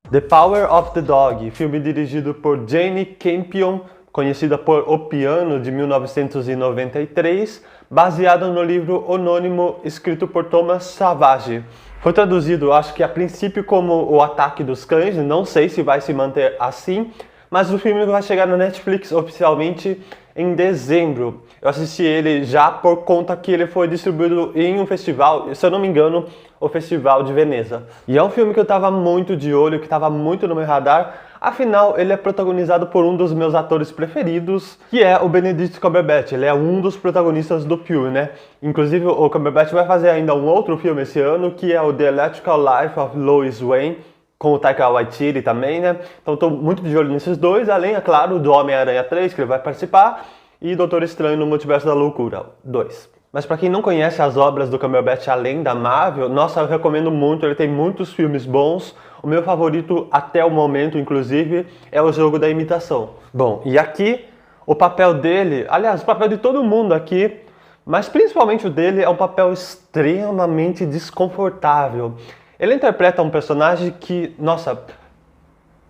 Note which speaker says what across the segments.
Speaker 1: The Power of the Dog, filme dirigido por Jane Campion, conhecida por O Piano, de 1993, baseado no livro homônimo escrito por Thomas Savage. Foi traduzido, acho que a princípio, como O Ataque dos Cães, não sei se vai se manter assim, mas o filme vai chegar na Netflix oficialmente em dezembro. Eu assisti ele já por conta que ele foi distribuído em um festival, se eu não me engano, o Festival de Veneza. E é um filme que eu estava muito de olho, que estava muito no meu radar. Afinal, ele é protagonizado por um dos meus atores preferidos, que é o Benedict Cumberbatch. Ele é um dos protagonistas do filme, né? Inclusive, o Cumberbatch vai fazer ainda um outro filme esse ano, que é o The Electrical Life of Lois Lane, com o Taika Waititi também, né? Então estou muito de olho nesses dois, além, é claro, do Homem-Aranha 3, que ele vai participar, e Doutor Estranho no Multiverso da Loucura 2. Mas para quem não conhece as obras do Cumberbatch além da Marvel, nossa, eu recomendo muito, ele tem muitos filmes bons. O meu favorito até o momento, inclusive, é O Jogo da Imitação. Bom, e aqui, o papel dele, aliás, o papel de todo mundo aqui, mas principalmente o dele, é um papel extremamente desconfortável. Ele interpreta um personagem que, nossa,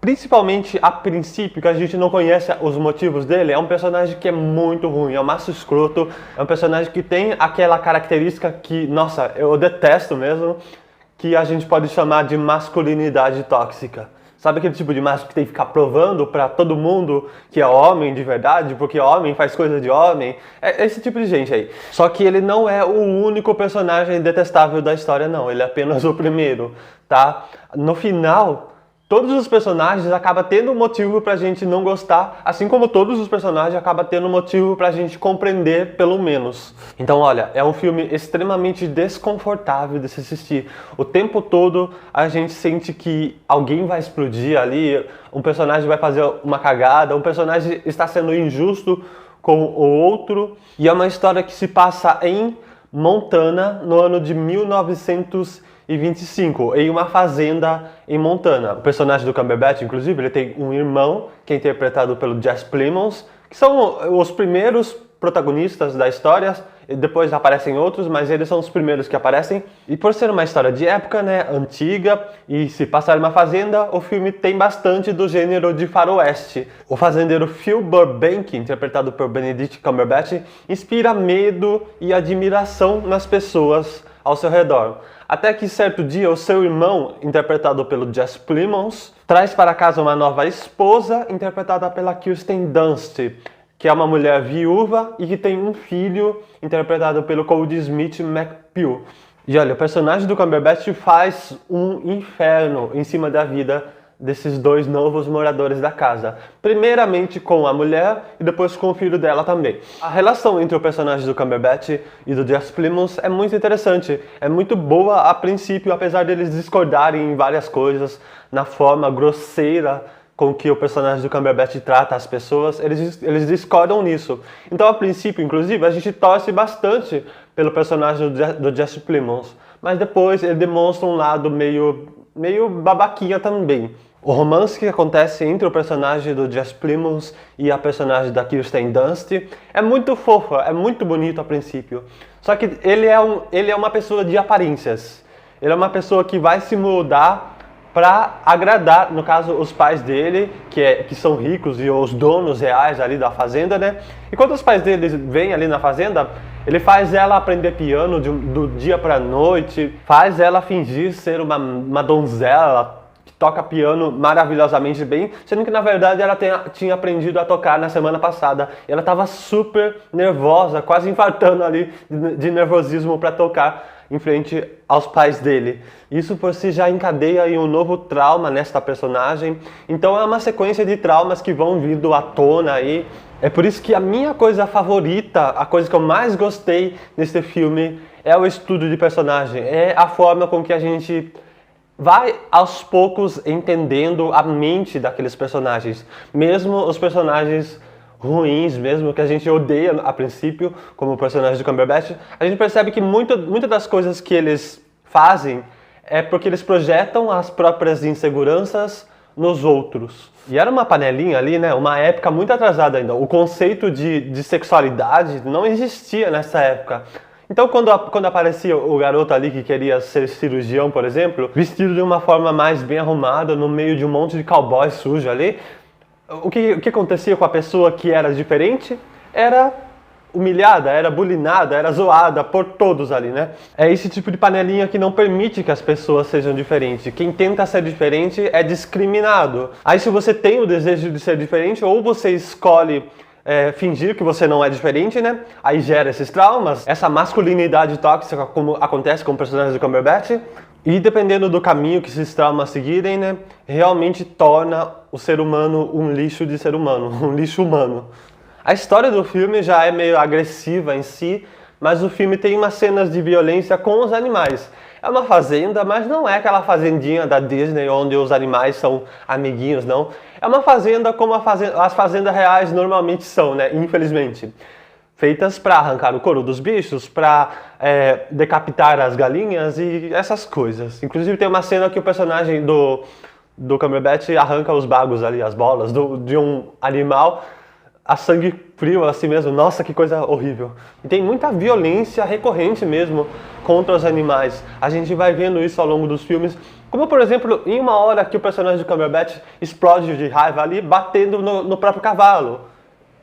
Speaker 1: principalmente a princípio, que a gente não conhece os motivos dele, é um personagem que é muito ruim, é um maço escroto, é um personagem que tem aquela característica que, nossa, eu detesto mesmo, que a gente pode chamar de masculinidade tóxica. Sabe aquele tipo de macho que tem que ficar provando pra todo mundo que é homem de verdade, porque homem faz coisa de homem? É esse tipo de gente aí. Só que ele não é o único personagem detestável da história, não. Ele é apenas o primeiro, tá? No final, todos os personagens acabam tendo um motivo pra gente não gostar, assim como todos os personagens acabam tendo um motivo pra gente compreender, pelo menos. Então, olha, é um filme extremamente desconfortável de se assistir. O tempo todo a gente sente que alguém vai explodir ali, um personagem vai fazer uma cagada, um personagem está sendo injusto com o outro. E é uma história que se passa em Montana, no ano de 1925, em uma fazenda em Montana. O personagem do Cumberbatch, inclusive, ele tem um irmão, que é interpretado pelo Jesse Plemons, que são os primeiros protagonistas da história, e depois aparecem outros, mas eles são os primeiros que aparecem. E por ser uma história de época, né, antiga, e se passar em uma fazenda, o filme tem bastante do gênero de faroeste. O fazendeiro Phil Burbank, interpretado por Benedict Cumberbatch, inspira medo e admiração nas pessoas ao seu redor. Até que certo dia o seu irmão, interpretado pelo Jesse Plemons, traz para casa uma nova esposa, interpretada pela Kirsten Dunst, que é uma mulher viúva e que tem um filho, interpretado pelo Cody Smith McPhee. E olha, o personagem do Cumberbatch faz um inferno em cima da vida desses dois novos moradores da casa. Primeiramente com a mulher e depois com o filho dela também. A relação entre o personagem do Cumberbatch e do Jesse Plemons é muito interessante. É muito boa a princípio, apesar deles discordarem em várias coisas, na forma grosseira com que o personagem do Cumberbatch trata as pessoas, eles discordam nisso. Então, a princípio, inclusive, a gente torce bastante pelo personagem do Jesse Plemons, mas depois ele demonstra um lado meio babaquinha também. O romance que acontece entre o personagem do Jesse Plemons e a personagem da Kirsten Dunst é muito fofa, é muito bonito a princípio. Só que ele é uma pessoa de aparências. Ele é uma pessoa que vai se mudar para agradar, no caso, os pais dele, que são ricos e os donos reais ali da fazenda, né? E quando os pais dele vêm ali na fazenda, ele faz ela aprender piano do dia para a noite, faz ela fingir ser uma donzela que toca piano maravilhosamente bem, sendo que na verdade ela tinha aprendido a tocar na semana passada. E ela estava super nervosa, quase infartando ali de nervosismo para tocar em frente aos pais dele. Isso por si já encadeia em um novo trauma nesta personagem. Então é uma sequência de traumas que vão vindo à tona aí. É por isso que a minha coisa favorita, a coisa que eu mais gostei nesse filme é o estudo de personagem. É a forma com que a gente vai aos poucos entendendo a mente daqueles personagens. Mesmo os personagens ruins mesmo, que a gente odeia a princípio, como o personagem do Cumberbatch, a gente percebe que muitas das coisas que eles fazem é porque eles projetam as próprias inseguranças nos outros. E era uma panelinha ali, né? Uma época muito atrasada ainda. O conceito de sexualidade não existia nessa época. Então quando aparecia o garoto ali que queria ser cirurgião, por exemplo, vestido de uma forma mais bem arrumada, no meio de um monte de cowboy sujo ali, o que acontecia com a pessoa que era diferente? Era humilhada, era bulinada, era zoada por todos ali, né? É esse tipo de panelinha que não permite que as pessoas sejam diferentes. Quem tenta ser diferente é discriminado. Aí se você tem o desejo de ser diferente, ou você escolhe fingir que você não é diferente, né? Aí gera esses traumas, essa masculinidade tóxica, como acontece com o personagem do Cumberbatch. E dependendo do caminho que esses traumas seguirem, né? Realmente torna o ser humano um lixo de ser humano, um lixo humano. A história do filme já é meio agressiva em si, mas o filme tem umas cenas de violência com os animais. É uma fazenda, mas não é aquela fazendinha da Disney onde os animais são amiguinhos, não. É uma fazenda como as fazendas reais normalmente são, né? Infelizmente. Feitas para arrancar o couro dos bichos, para decapitar as galinhas e essas coisas. Inclusive tem uma cena que o personagem do Cumberbatch arranca os bagos ali, as bolas de um animal a sangue frio assim mesmo. Nossa, que coisa horrível. E tem muita violência recorrente mesmo contra os animais. A gente vai vendo isso ao longo dos filmes. Como, por exemplo, em uma hora que o personagem do Cumberbatch explode de raiva ali, batendo no próprio cavalo.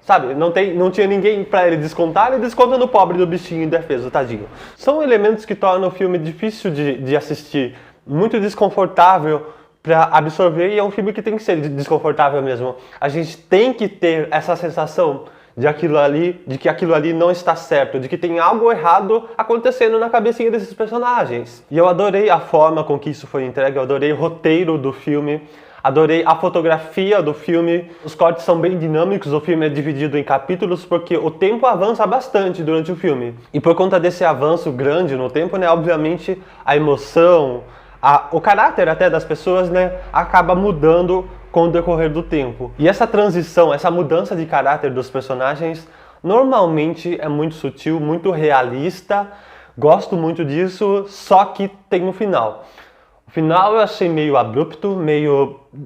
Speaker 1: Sabe, não tinha ninguém pra ele descontar, ele desconta no pobre do bichinho indefeso, tadinho. São elementos que tornam o filme difícil de assistir, muito desconfortável para absorver, e é um filme que tem que ser desconfortável mesmo. A gente tem que ter essa sensação de que aquilo ali não está certo, de que tem algo errado acontecendo na cabecinha desses personagens. E eu adorei a forma com que isso foi entregue, eu adorei o roteiro do filme, adorei a fotografia do filme, os cortes são bem dinâmicos, o filme é dividido em capítulos porque o tempo avança bastante durante o filme. E por conta desse avanço grande no tempo, né, obviamente a emoção, o caráter até das pessoas, né, acaba mudando com o decorrer do tempo. E essa transição, essa mudança de caráter dos personagens, normalmente é muito sutil, muito realista. Gosto muito disso, só que tem um final. O final eu achei meio abrupto,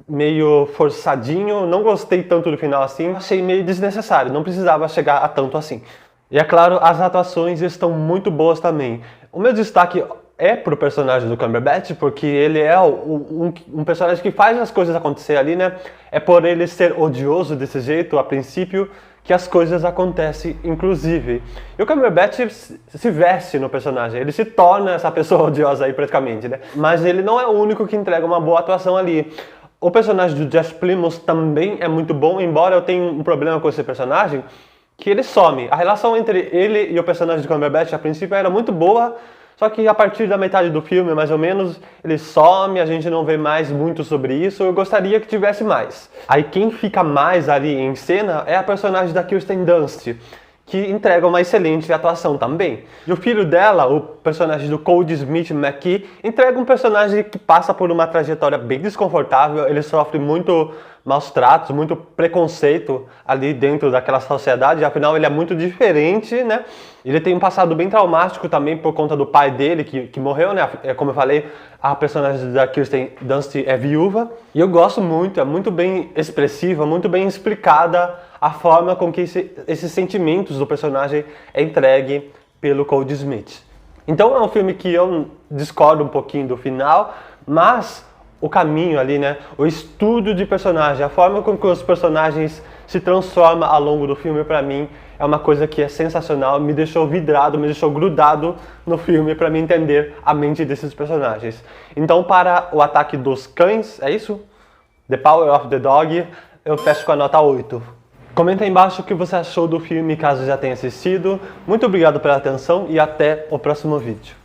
Speaker 1: meio forçadinho, não gostei tanto do final assim, achei meio desnecessário, não precisava chegar a tanto assim. E é claro, as atuações estão muito boas também. O meu destaque é pro personagem do Cumberbatch, porque ele é um personagem que faz as coisas acontecer ali, né? É por ele ser odioso desse jeito, a princípio, que as coisas acontecem, inclusive. E o Cumberbatch se veste no personagem, ele se torna essa pessoa odiosa aí praticamente, né? Mas ele não é o único que entrega uma boa atuação ali. O personagem do Jesse Plemons também é muito bom, embora eu tenha um problema com esse personagem, que ele some. A relação entre ele e o personagem do Cumberbatch, a princípio, era muito boa, só que a partir da metade do filme, mais ou menos, ele some, a gente não vê mais muito sobre isso. Eu gostaria que tivesse mais. Aí quem fica mais ali em cena é a personagem da Kirsten Dunst, que entrega uma excelente atuação também. E o filho dela, o personagem do Kodi Smit-McPhee, entrega um personagem que passa por uma trajetória bem desconfortável, ele sofre muito maus tratos, muito preconceito ali dentro daquela sociedade, afinal ele é muito diferente, né? Ele tem um passado bem traumático também por conta do pai dele, que morreu, né? Como eu falei, a personagem da Kirsten Dunst é viúva. E eu gosto muito, é muito bem expressiva, muito bem explicada a forma com que esses sentimentos do personagem é entregue pelo Kodi Smit. Então é um filme que eu discordo um pouquinho do final, mas o caminho ali, né? O estudo de personagem, a forma com que os personagens se transformam ao longo do filme, pra mim, é uma coisa que é sensacional, me deixou vidrado, me deixou grudado no filme pra me entender a mente desses personagens. Então, para O Ataque dos Cães, é isso? The Power of the Dog, eu fecho com a nota 8. Comenta aí embaixo o que você achou do filme, caso já tenha assistido. Muito obrigado pela atenção e até o próximo vídeo.